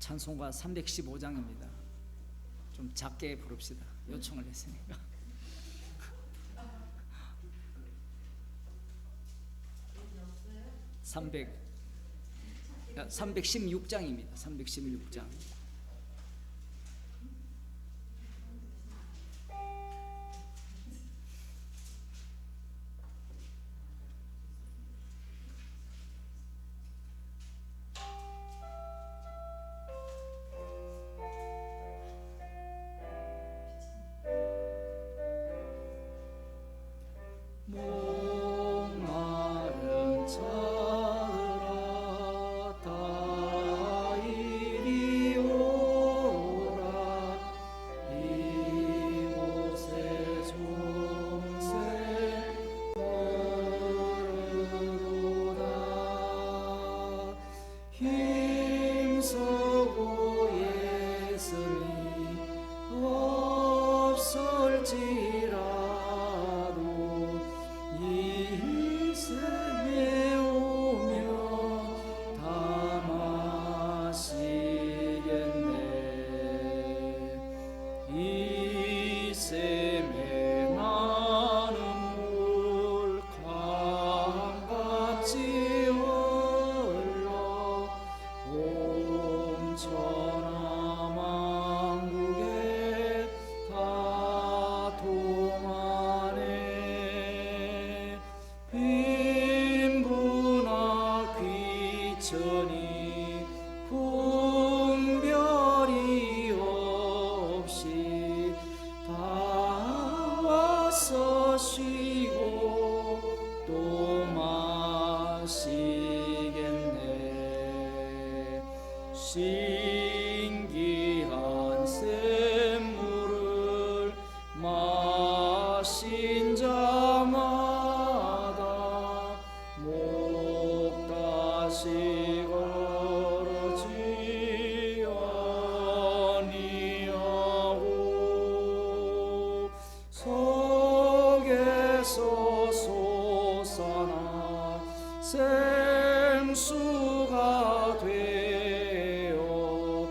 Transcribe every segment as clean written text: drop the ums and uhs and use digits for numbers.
찬송가 315장입니다. 좀 작게 부릅시다. 요청을 했으니까. 316장입니다. 316장. 목마른 자들아 다 이리 오라. 이곳에 중생 흐르도다. 힘쓰고 예수님 없을지라도 이 셈에 오면 다 마시겠네. 이 셈에 나는 물 강같이 흘러 온 천하 만국에 다 통하네. 빈부나 귀천이 분별이 없이 다 와서 쉬고 또 마시겠네. 신기한 샘물을 마신 자마다 목 다시 가라지 아니하고 속에서 솟아나 생수가 되어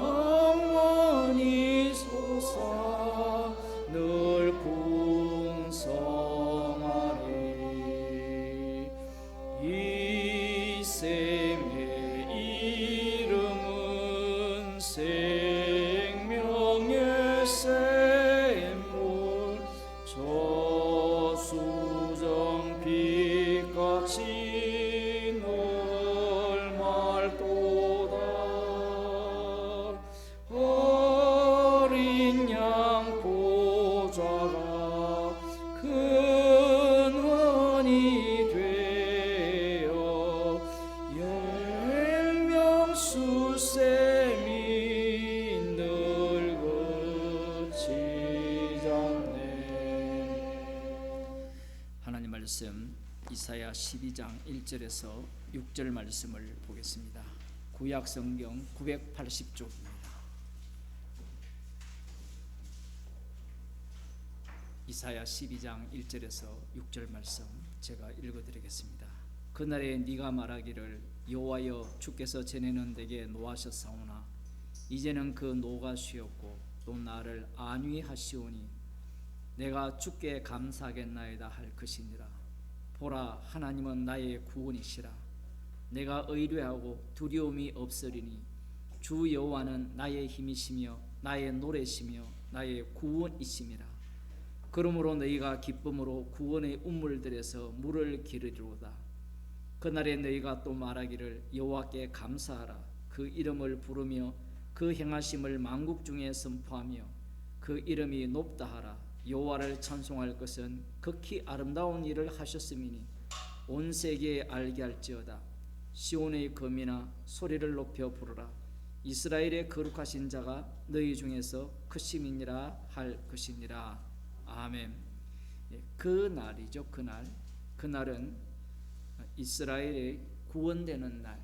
영원히 솟아 늘 풍성하리. 이 샘의 이름은 생명의 샘물, 저수정 빛같이 늘 맑도다. 어린 양 보좌가 근원이 되어 10명 수셈이 늘 그치잖네. 하나님 말씀 이사야 12장 1절에서 6절 말씀을 보겠습니다. 구약 성경 980쪽입니다. 이사야 12장 1절에서 6절 말씀 제가 읽어드리겠습니다. 그날에 네가 말하기를 여호와여 주께서 전에는 내게 노하셨사오나 이제는 그 노가 쉬었고 또 나를 안위하시오니 내가 주께 감사하겠나이다 할 것이니라. 보라, 하나님은 나의 구원이시라. 내가 의뢰하고 두려움이 없으리니 주 여호와는 나의 힘이시며 나의 노래시며 나의 구원이심이라. 그러므로 너희가 기쁨으로 구원의 우물들에서 물을 기르리로다. 그날에 너희가 또 말하기를 여호와께 감사하라. 그 이름을 부르며 그 행하심을 만국 중에 선포하며 그 이름이 높다 하라. 여호와를 찬송할 것은 극히 아름다운 일을 하셨음이니 온 세계에 알게 할지어다. 시온의 거민아 소리를 높여 부르라. 이스라엘의 거룩하신 자가 너희 중에서 크심이니라 할 것이니라. 아멘. 그 날이죠. 그날은 이스라엘의 구원되는 날,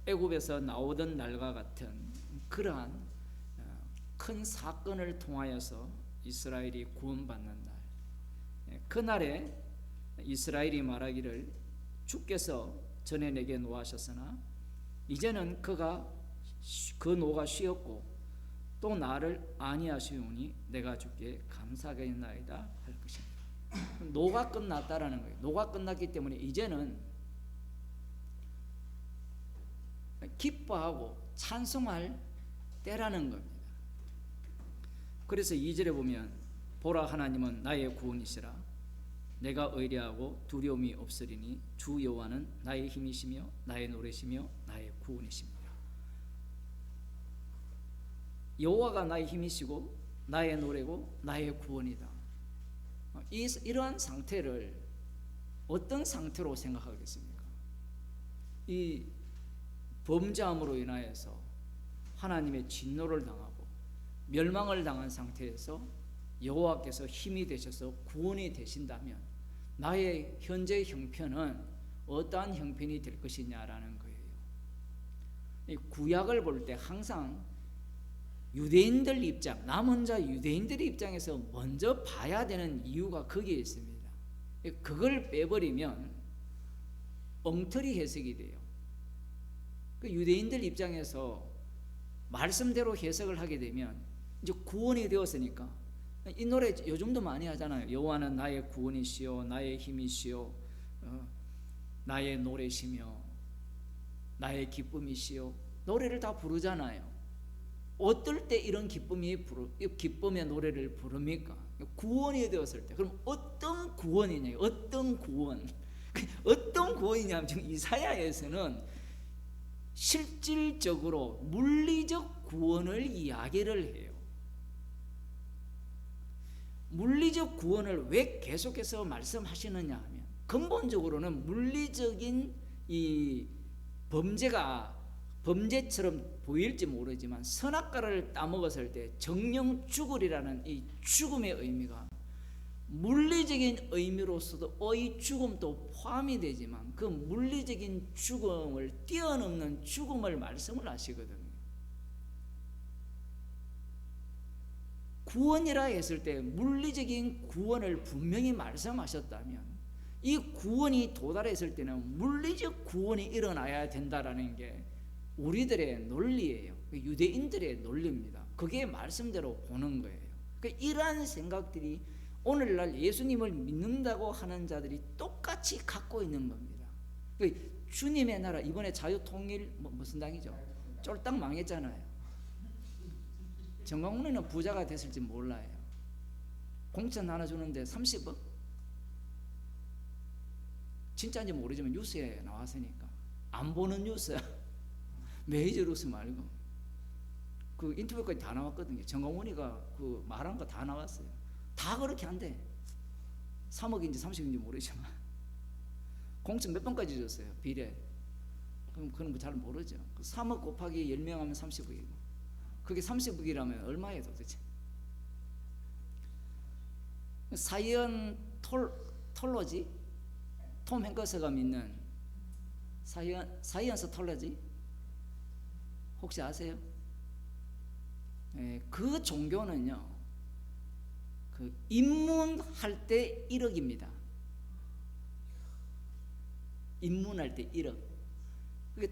애굽에서 나오던 날과 같은 그러한 큰 사건을 통하여서 이스라엘이 구원받는 날. 그날에 이스라엘이 말하기를 주께서 전에 내게 노하셨으나 이제는 그가 그 노가 쉬었고 또 나를 아니하시오니 내가 주께 감사하겠나이다 할 것입니다. 노가 끝났다라는 거예요. 노가 끝났기 때문에 이제는 기뻐하고 찬송할 때라는 겁니다. 그래서 2절에 보면 보라 하나님은 나의 구원이시라 내가 의뢰하고 두려움이 없으리니 주 여호와는 나의 힘이시며 나의 노래시며 나의 구원이십니다. 여호와가 나의 힘이시고 나의 노래고 나의 구원이다. 이러한 상태를 어떤 상태로 생각하겠습니까? 이 범죄함으로 인하여서 하나님의 진노를 당하고 멸망을 당한 상태에서 여호와께서 힘이 되셔서 구원이 되신다면 나의 현재 형편은 어떠한 형편이 될 것이냐라는 거예요. 이 구약을 볼 때 항상 유대인들 입장, 남은 자 유대인들의 입장에서 먼저 봐야 되는 이유가 거기에 있습니다. 그걸 빼버리면 엉터리 해석이 돼요. 그 유대인들 입장에서 말씀대로 해석을 하게 되면 이제 구원이 되었으니까 이 노래 요즘도 많이 하잖아요. 여호와는 나의 구원이시요 나의 힘이시요 나의 노래시며 나의 기쁨이시요 노래를 다 부르잖아요. 어떨 때 이런 기쁨의 노래를 부릅니까? 구원이 되었을 때. 그럼 어떤 구원이냐? 어떤 구원? 어떤 구원이냐면 지금 이사야에서는 실질적으로 물리적 구원을 이야기를 해요. 물리적 구원을 왜 계속해서 말씀하시느냐 하면 근본적으로는 물리적인 이 범죄처럼 보일지 모르지만 선악과를 따먹었을 때 정령 죽으리라는 이 죽음의 의미가 물리적인 의미로서도 이 죽음도 포함이 되지만 그 물리적인 죽음을 뛰어넘는 죽음을 말씀을 하시거든요. 구원이라 했을 때 물리적인 구원을 분명히 말씀하셨다면 이 구원이 도달했을 때는 물리적 구원이 일어나야 된다라는 게 우리들의 논리예요. 유대인들의 논리입니다. 그게 말씀대로 보는 거예요. 이러한 생각들이 오늘날 예수님을 믿는다고 하는 자들이 똑같이 갖고 있는 겁니다. 주님의 나라 이번에 자유통일 무슨 당이죠? 쫄딱 망했잖아요. 정광훈이는 부자가 됐을지 몰라요. 공천 하나 주는데 30억? 진짜인지 모르지만 뉴스에 나왔으니까. 안 보는 뉴스야. 메이저 뉴스 말고. 그 인터뷰까지 다 나왔거든요. 정광훈이가 그 말한 거 다 나왔어요. 다 그렇게 한대. 3억인지 30억인지 모르지만. 공천 몇 번까지 줬어요? 비례. 그럼 그건 뭐 잘 모르죠. 3억 곱하기 10명 하면 30억이고. 그게 30억이라면 얼마예요 도대체? 사이언 톨로지? 톰 행커스가 믿는 사이언스 톨로지? 혹시 아세요? 그 종교는요, 그 입문할 때 1억입니다. 입문할 때 1억. 그게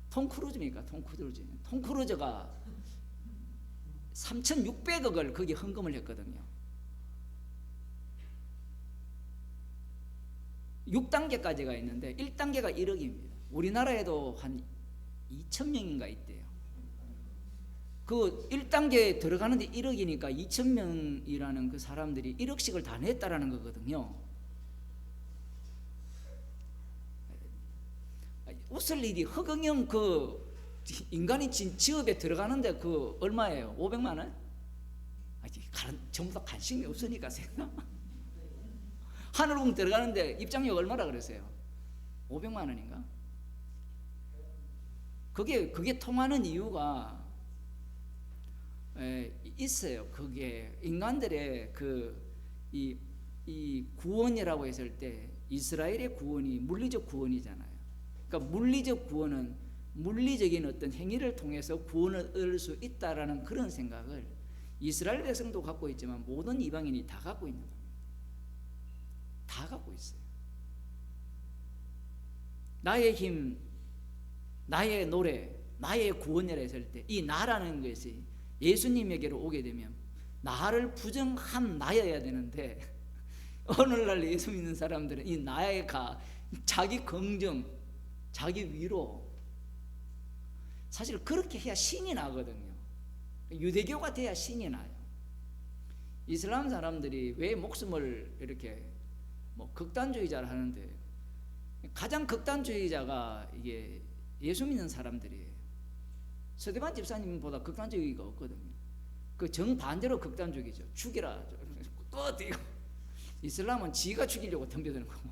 톰 크루즈입니까? 톰 크루즈가 3,600억을 거기 헌금을 했거든요. 6단계까지가 있는데 1단계가 1억입니다. 우리나라에도 한 2,000명인가 있대요. 그 1단계에 들어가는데 1억이니까 2,000명이라는 그 사람들이 1억씩을 다 냈다라는 거거든요. 웃을 일이 허경영 그 인간이 지업에 들어가는데 그 얼마예요? 500만 원? 전부 다 관심이 없으니까 생각. 하늘궁 들어가는데 입장료 얼마라 그랬어요? 500만 원인가? 그게 통하는 이유가 있어요. 그게 인간들의 이 구원이라고 했을 때 이스라엘의 구원이 물리적 구원이잖아요. 그러니까 물리적 구원은 물리적인 어떤 행위를 통해서 구원을 얻을 수 있다라는 그런 생각을 이스라엘 백성도 갖고 있지만 모든 이방인이 다 갖고 있는 겁니다. 다 갖고 있어요. 나의 힘, 나의 노래, 나의 구원이라 했을 때 이 나라는 것이 예수님에게로 오게 되면 나를 부정한 나여야 되는데 오늘날 예수 믿는 사람들은 이 나의 자기 긍정, 자기 위로, 사실 그렇게 해야 신이 나거든요. 유대교가 돼야 신이 나요. 이슬람 사람들이 왜 목숨을 이렇게 극단주의자를 하는데 가장 극단주의자가 이게 예수 믿는 사람들이에요. 서대반 집사님보다 극단주의가 없거든요. 그 정반대로 극단주의죠. 죽이라, 끝. 이거 이슬람은 지가 죽이려고 덤벼드는 거고.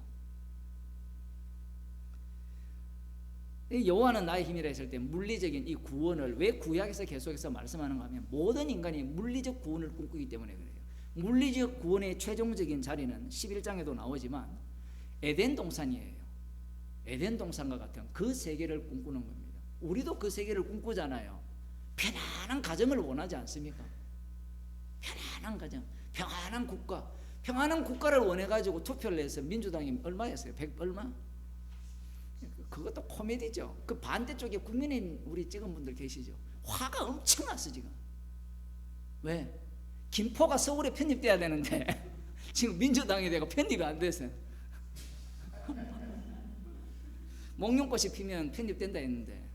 여호와는 나의 힘이라 했을 때 물리적인 이 구원을 왜 구약에서 계속해서 말씀하는가 하면 모든 인간이 물리적 구원을 꿈꾸기 때문에 그래요. 물리적 구원의 최종적인 자리는 11장에도 나오지만 에덴 동산이에요. 에덴 동산과 같은 그 세계를 꿈꾸는 겁니다. 우리도 그 세계를 꿈꾸잖아요. 편안한 가정을 원하지 않습니까? 편안한 가정, 평안한 국가. 평안한 국가를 원해가지고 투표를 해서 민주당이 얼마였어요? 100 얼마? 그것도 코미디죠. 그 반대쪽에 국민의힘 우리 찍은 분들 계시죠? 화가 엄청 났어 지금. 왜? 김포가 서울에 편입돼야 되는데 지금 민주당이 되고 편입이 안 됐어요. 목련꽃이 피면 편입된다 했는데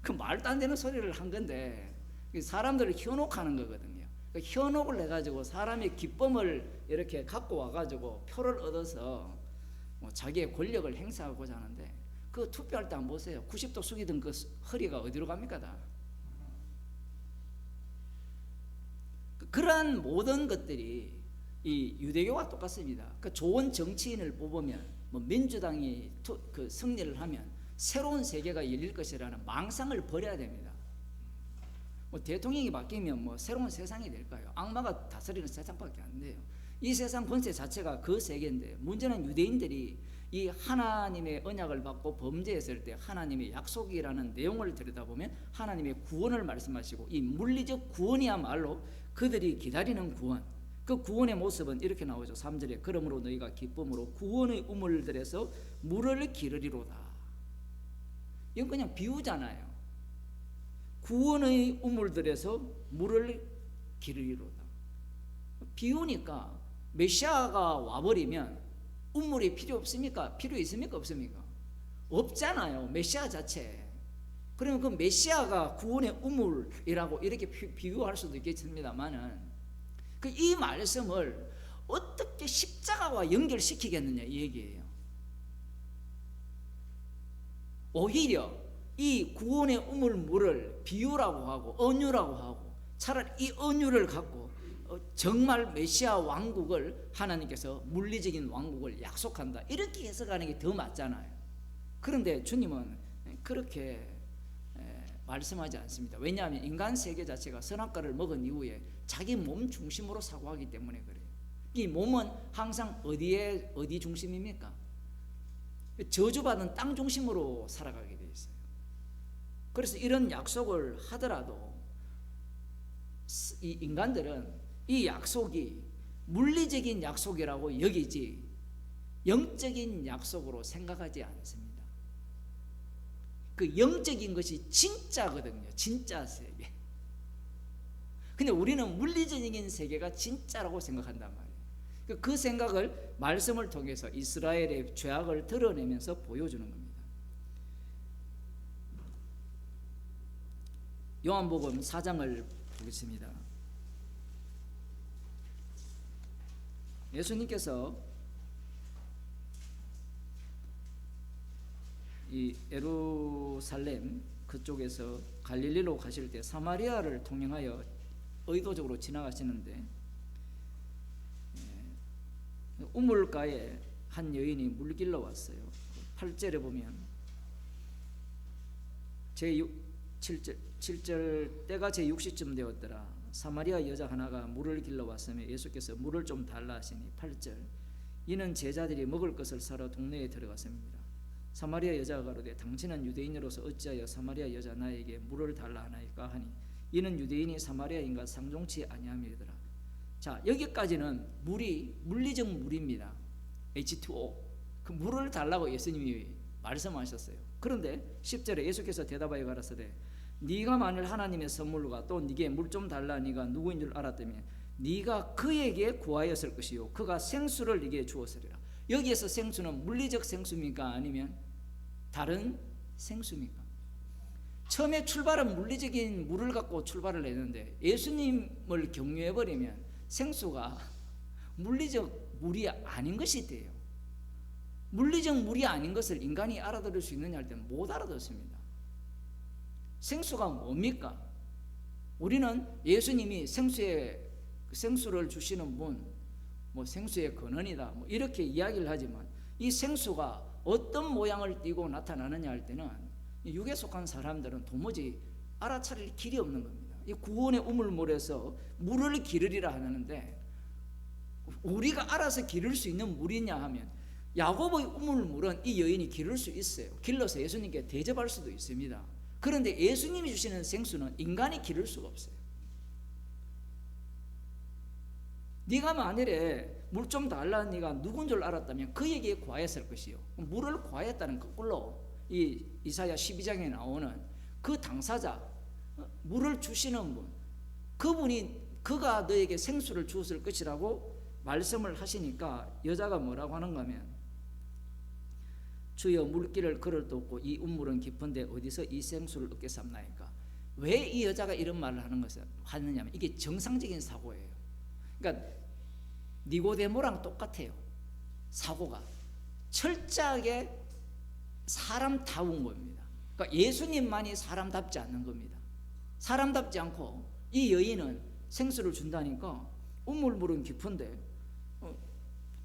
그 말도 안 되는 소리를 한 건데 사람들을 현혹하는 거거든요. 현혹을 해가지고 사람의 기쁨을 이렇게 갖고 와가지고 표를 얻어서 자기의 권력을 행사하고자 하는데 그 투표할 때 한번 보세요. 90도 숙이던 그 허리가 어디로 갑니까 다? 그러한 모든 것들이 이 유대교와 똑같습니다. 그 좋은 정치인을 뽑으면 민주당이 그 승리를 하면 새로운 세계가 열릴 것이라는 망상을 버려야 됩니다. 대통령이 바뀌면 새로운 세상이 될까요? 악마가 다스리는 세상밖에 안 돼요. 이 세상 권세 자체가 그 세계인데 문제는 유대인들이 이 하나님의 언약을 받고 범죄했을 때 하나님의 약속이라는 내용을 들여다보면 하나님의 구원을 말씀하시고 이 물리적 구원이야말로 그들이 기다리는 구원, 그 구원의 모습은 이렇게 나오죠. 3절에 그러므로 너희가 기쁨으로 구원의 우물들에서 물을 기르리로다. 이건 그냥 비유잖아요. 구원의 우물들에서 물을 기르리로다. 비유니까 메시아가 와버리면 우물이 필요 없습니까? 필요 있습니까? 없습니까? 없잖아요. 메시아 자체. 그러면 그 메시아가 구원의 우물이라고 이렇게 비유할 수도 있겠습니다만은 이 말씀을 어떻게 십자가와 연결시키겠느냐 이 얘기예요. 오히려 이 구원의 우물물을 비유라고 하고 언유라고 하고 차라리 이 언유를 갖고 정말 메시아 왕국을 하나님께서 물리적인 왕국을 약속한다 이렇게 해석하는 게 더 맞잖아요. 그런데 주님은 그렇게 말씀하지 않습니다. 왜냐하면 인간 세계 자체가 선악과를 먹은 이후에 자기 몸 중심으로 사고하기 때문에 그래요. 이 몸은 항상 어디 중심입니까? 저주받은 땅 중심으로 살아가게 돼 있어요. 그래서 이런 약속을 하더라도 이 인간들은 이 약속이 물리적인 약속이라고 여기지 영적인 약속으로 생각하지 않습니다. 그 영적인 것이 진짜거든요. 진짜 세계. 근데 우리는 물리적인 세계가 진짜라고 생각한단 말이에요. 그 생각을 말씀을 통해서 이스라엘의 죄악을 드러내면서 보여주는 겁니다. 요한복음 4장을 보겠습니다. 예수님께서 이 예루살렘 그쪽에서 갈릴리로 가실 때 사마리아를 통행하여 의도적으로 지나가시는데 우물가에 한 여인이 물 길러 왔어요. 8절에 보면 7절 때가 제6시쯤 되었더라. 사마리아 여자 하나가 물을 길러 왔으며 예수께서 물을 좀 달라 하시니 8절 이는 제자들이 먹을 것을 사러 동네에 들어갔습니다. 사마리아 여자가 가로되 당신은 유대인으로서 어찌하여 사마리아 여자 나에게 물을 달라 하나이까 하니 이는 유대인이 사마리아인과 상종치 아니함이더라. 자, 여기까지는 물이 물리적 물입니다. H2O. 그 물을 달라고 예수님이 말씀하셨어요. 그런데 10절에 예수께서 대답하여 가라사대 네가 만일 하나님의 선물과 또 네게 물 좀 달라 네가 누구인 줄 알았다면 네가 그에게 구하였을 것이요 그가 생수를 네게 주었으리라. 여기에서 생수는 물리적 생수입니까? 아니면 다른 생수입니까? 처음에 출발은 물리적인 물을 갖고 출발을 했는데 예수님을 경유해버리면 생수가 물리적 물이 아닌 것이 돼요. 물리적 물이 아닌 것을 인간이 알아들을 수 있느냐 할 때는 못 알아듣습니다. 생수가 뭡니까? 우리는 예수님이 생수를 주시는 분, 뭐 생수의 근원이다, 뭐 이렇게 이야기를 하지만 이 생수가 어떤 모양을 띠고 나타나느냐 할 때는 육에 속한 사람들은 도무지 알아차릴 길이 없는 겁니다. 이 구원의 우물물에서 물을 기르리라 하는데 우리가 알아서 기를 수 있는 물이냐 하면 야곱의 우물물은 이 여인이 기를 수 있어요. 길러서 예수님께 대접할 수도 있습니다. 그런데 예수님이 주시는 생수는 인간이 기를 수가 없어요. 네가 만일에 물 좀 달라 네가 누군 줄 알았다면 그에게 구하였을 것이요. 물을 구하였다는 거꾸로 이 이사야 12장에 나오는 그 당사자, 물을 주시는 분, 그가 너에게 생수를 주었을 것이라고 말씀을 하시니까 여자가 뭐라고 하는가 하면 주여 물길을 걸을 도 없고 이 우물은 깊은데 어디서 이 생수를 얻겠습니까? 왜 이 여자가 이런 말을 하느냐 하면 이게 정상적인 사고예요. 그러니까 니고데모랑 똑같아요. 사고가 철저하게 사람다운 겁니다. 그러니까 예수님만이 사람답지 않는 겁니다. 사람답지 않고 이 여인은 생수를 준다니까 우물물은 깊은데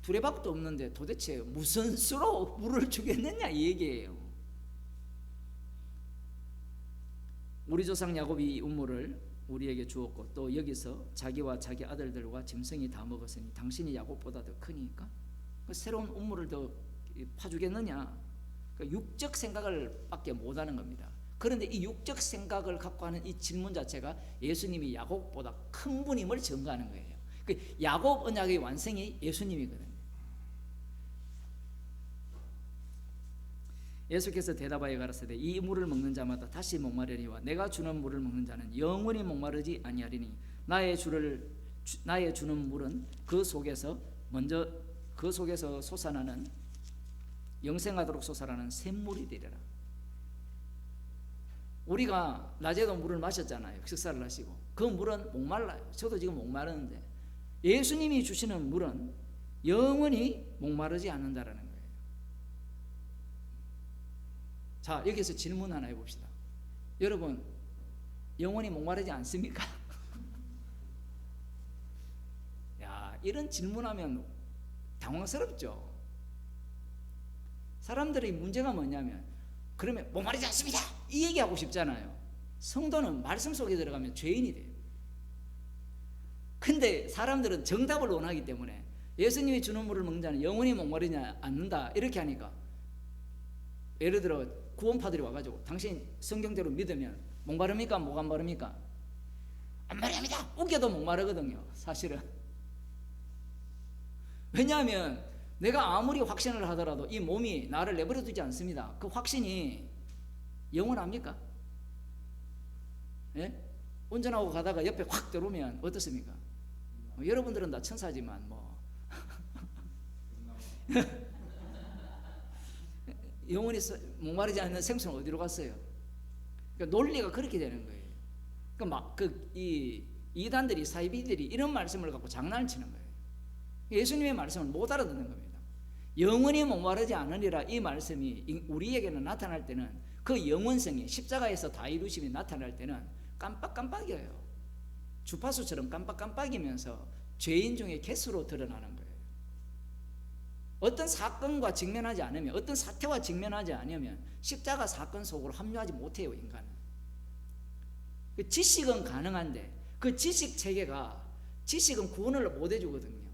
두레박도 없는데 도대체 무슨 수로 물을 주겠느냐 이 얘기예요. 우리 조상 야곱이 이 우물을 우리에게 주었고 또 여기서 자기와 자기 아들들과 짐승이 다 먹었으니 당신이 야곱보다 더 크니까 새로운 우물을 더 파주겠느냐. 그러니까 육적 생각을 밖에 못하는 겁니다. 그런데 이 육적 생각을 갖고 하는 이 질문 자체가 예수님이 야곱보다 큰 분임을 증거하는 거예요. 그 야곱 언약의 완성이 예수님이거든요. 예수께서 대답하여 가라사대 이 물을 먹는 자마다 다시 목마르리와 내가 주는 물을 먹는 자는 영원히 목마르지 아니하리니 나의 주는 물은 그 속에서 솟아나는 영생하도록 솟아나는 샘물이 되리라. 우리가 낮에도 물을 마셨잖아요. 식사를 하시고 그 물은 목말라요. 저도 지금 목마르는데 예수님이 주시는 물은 영원히 목마르지 않는다라는 거예요. 자, 여기서 질문 하나 해봅시다. 여러분, 영원히 목마르지 않습니까? 야, 이런 질문하면 당황스럽죠. 사람들의 문제가 뭐냐면 그러면 목마르지 않습니다 이 얘기하고 싶잖아요. 성도는 말씀 속에 들어가면 죄인이 돼요. 근데 사람들은 정답을 원하기 때문에 예수님이 주는 물을 먹는 자는 영원히 목마르지 않는다 이렇게 하니까 예를 들어 구원파들이 와가지고 당신 성경대로 믿으면 목마릅니까? 목 안 마릅니까? 안 마릅니다. 우겨도 목마르거든요 사실은. 왜냐하면 내가 아무리 확신을 하더라도 이 몸이 나를 내버려 두지 않습니다. 그 확신이 영원합니까? 예? 운전하고 가다가 옆에 확 들어오면 어떻습니까? 여러분들은 다 천사지만 뭐 영원히 목마르지 않는 생수는 어디로 갔어요? 그러니까 논리가 그렇게 되는 거예요. 그러니까 이 이단들이 사이비들이 이런 말씀을 갖고 장난을 치는 거예요. 예수님의 말씀을 못 알아듣는 겁니다. 영원히 목마르지 않으리라 이 말씀이 우리에게는 나타날 때는 그 영원성이 십자가에서 다 이루심이 나타날 때는 깜빡깜빡이에요. 주파수처럼 깜빡깜빡이면서 죄인 중에 개수로 드러나는 거예요. 어떤 사건과 직면하지 않으면, 어떤 사태와 직면하지 않으면 십자가 사건 속으로 합류하지 못해요. 인간은. 그 지식은 가능한데 그 지식 체계가 지식은 구원을 못 해주거든요.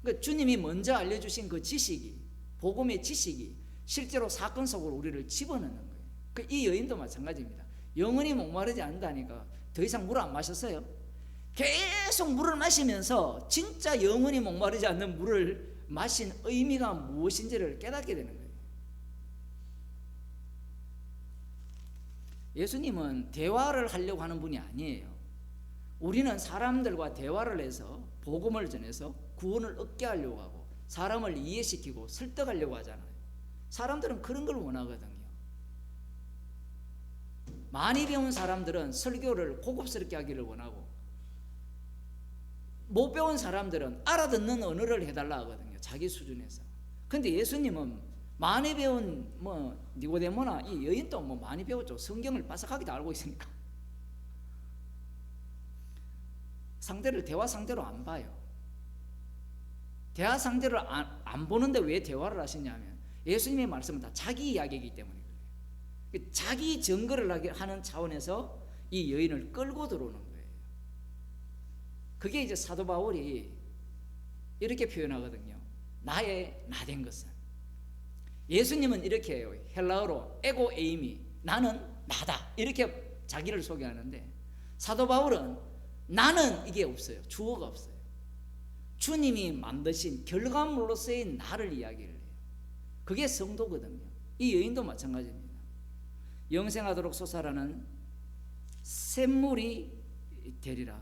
그러니까 주님이 먼저 알려주신 그 지식이, 복음의 지식이 실제로 사건 속으로 우리를 집어넣는 거예요. 이 여인도 마찬가지입니다. 영원히 목마르지 않는다니까 더 이상 물을 안 마셨어요. 계속 물을 마시면서 진짜 영원히 목마르지 않는 물을 마신 의미가 무엇인지를 깨닫게 되는 거예요. 예수님은 대화를 하려고 하는 분이 아니에요. 우리는 사람들과 대화를 해서 복음을 전해서 구원을 얻게 하려고 하고 사람을 이해시키고 설득하려고 하잖아요. 사람들은 그런 걸 원하거든요. 많이 배운 사람들은 설교를 고급스럽게 하기를 원하고, 못 배운 사람들은 알아듣는 언어를 해달라 하거든요. 자기 수준에서. 근데 예수님은 많이 배운 니고데모나 이 여인도 많이 배웠죠. 성경을 빠삭하게 다 알고 있으니까. 상대를 대화 상대로 안 봐요. 대화 상대를 안 보는데 왜 대화를 하시냐면 예수님의 말씀은 다 자기 이야기이기 때문에 그래요. 자기 증거를 하는 차원에서 이 여인을 끌고 들어오는 거예요. 그게 이제 사도 바울이 이렇게 표현하거든요. 나의 나된 것은. 예수님은 이렇게 해요. 헬라어로 에고 에이미, 나는 나다, 이렇게 자기를 소개하는데, 사도 바울은 나는 이게 없어요. 주어가 없어요. 주님이 만드신 결과물로서의 나를 이야기를 해요. 그게 성도거든요. 이 여인도 마찬가지입니다. 영생하도록 솟아라는 샘물이 되리라.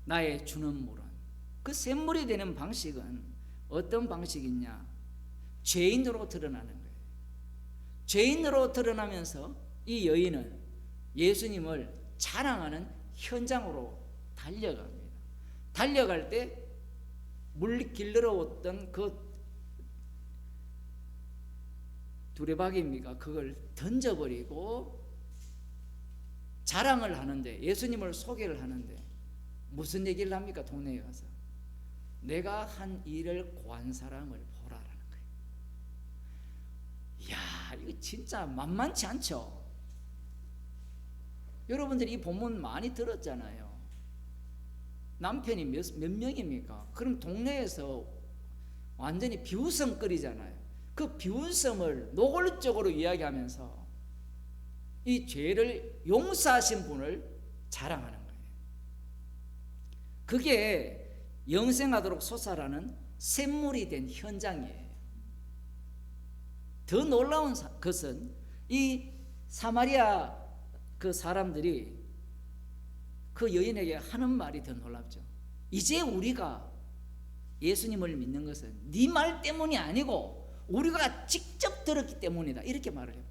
나의 주는 물은. 그 샘물이 되는 방식은 어떤 방식이냐? 죄인으로 드러나는 거예요. 죄인으로 드러나면서 이 여인은 예수님을 자랑하는 현장으로 달려갑니다. 달려갈 때 물 길러 왔던 그 두레박입니까? 그걸 던져버리고 자랑을 하는데, 예수님을 소개를 하는데 무슨 얘기를 합니까? 동네에 가서 내가 한 일을 고한 사람을 보라라는 거예요. 이야, 이거 진짜 만만치 않죠? 여러분들이 이 본문 많이 들었잖아요. 남편이 몇 명입니까? 그럼 동네에서 완전히 비웃음거리잖아요. 그 비웃음을 노골적으로 이야기하면서 이 죄를 용서하신 분을 자랑하는 거예요. 그게 영생하도록 솟아라는 샘물이 된 현장이에요. 더 놀라운 것은 이 사마리아 그 사람들이 그 여인에게 하는 말이 더 놀랍죠. 이제 우리가 예수님을 믿는 것은 네 말 때문이 아니고 우리가 직접 들었기 때문이다, 이렇게 말을 해요.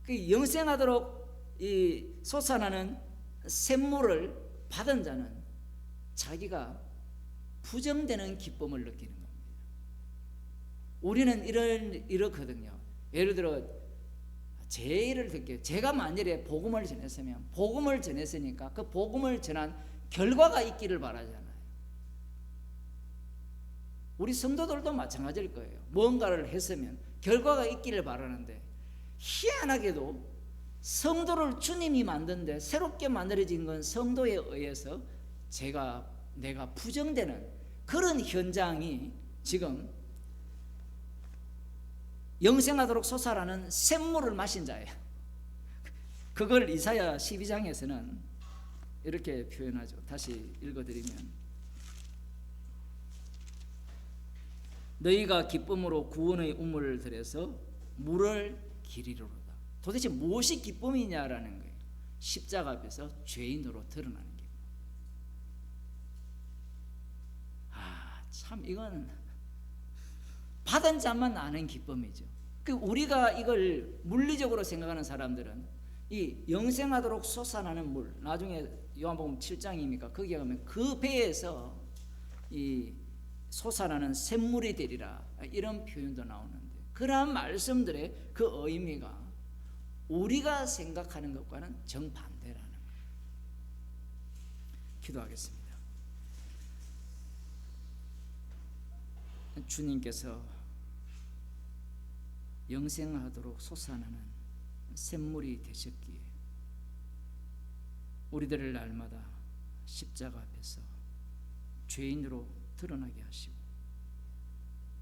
그 영생하도록 이 솟아나는 샘물을 받은 자는 자기가 부정되는 기쁨을 느끼는 겁니다. 우리는 이렇거든요. 예를 들어 제 예를 들게요. 제가 만일에 복음을 전했으면, 복음을 전했으니까 그 복음을 전한 결과가 있기를 바라잖아요. 우리 성도들도 마찬가지일 거예요. 뭔가를 했으면 결과가 있기를 바라는데, 희한하게도 성도를 주님이 만든데 새롭게 만들어진 건 성도에 의해서 내가 부정되는 그런 현장이 지금 영생하도록 솟아라는 샘물을 마신 자예요. 그걸 이사야 12장에서는 이렇게 표현하죠. 다시 읽어드리면, 너희가 기쁨으로 구원의 우물을 들여서 물을 기리로다. 도대체 무엇이 기쁨이냐라는 거예요. 십자가 앞에서 죄인으로 드러나는 게. 참 이건 받은 자만 아는 기쁨이죠. 우리가 이걸 물리적으로 생각하는 사람들은 이 영생하도록 솟아나는 물, 나중에 요한복음 7장입니까? 거기에 가면 그 배에서 이 솟아나는 샘물이 되리라, 이런 표현도 나오는데, 그러한 말씀들의 그 의미가 우리가 생각하는 것과는 정반대라는 거예요. 기도하겠습니다. 주님께서 영생하도록 솟아나는 샘물이 되셨기에 우리들을 날마다 십자가 앞에서 죄인으로 드러나게 하시고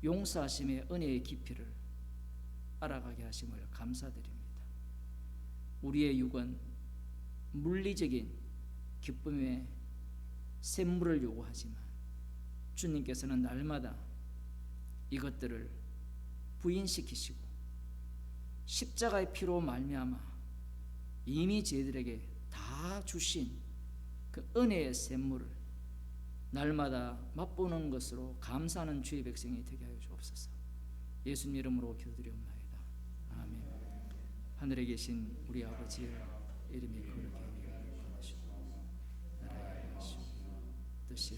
용서하심의 은혜의 깊이를 알아가게 하심을 감사드립니다. 우리의 육은 물리적인 기쁨의 샘물을 요구하지만 주님께서는 날마다 이것들을 부인시키시고 십자가의 피로 말미암아 이미 저희들에게 다 주신 그 은혜의 샘물을 날마다 맛보는 것으로 감사하는 주의 백성이 되게 하여 주옵소서. 예수님 이름으로 기도드리옵나이다. 아멘. 하늘에 계신 우리 아버지의 이름이 거룩히 여겨지시고 나라의 것이요 뜻이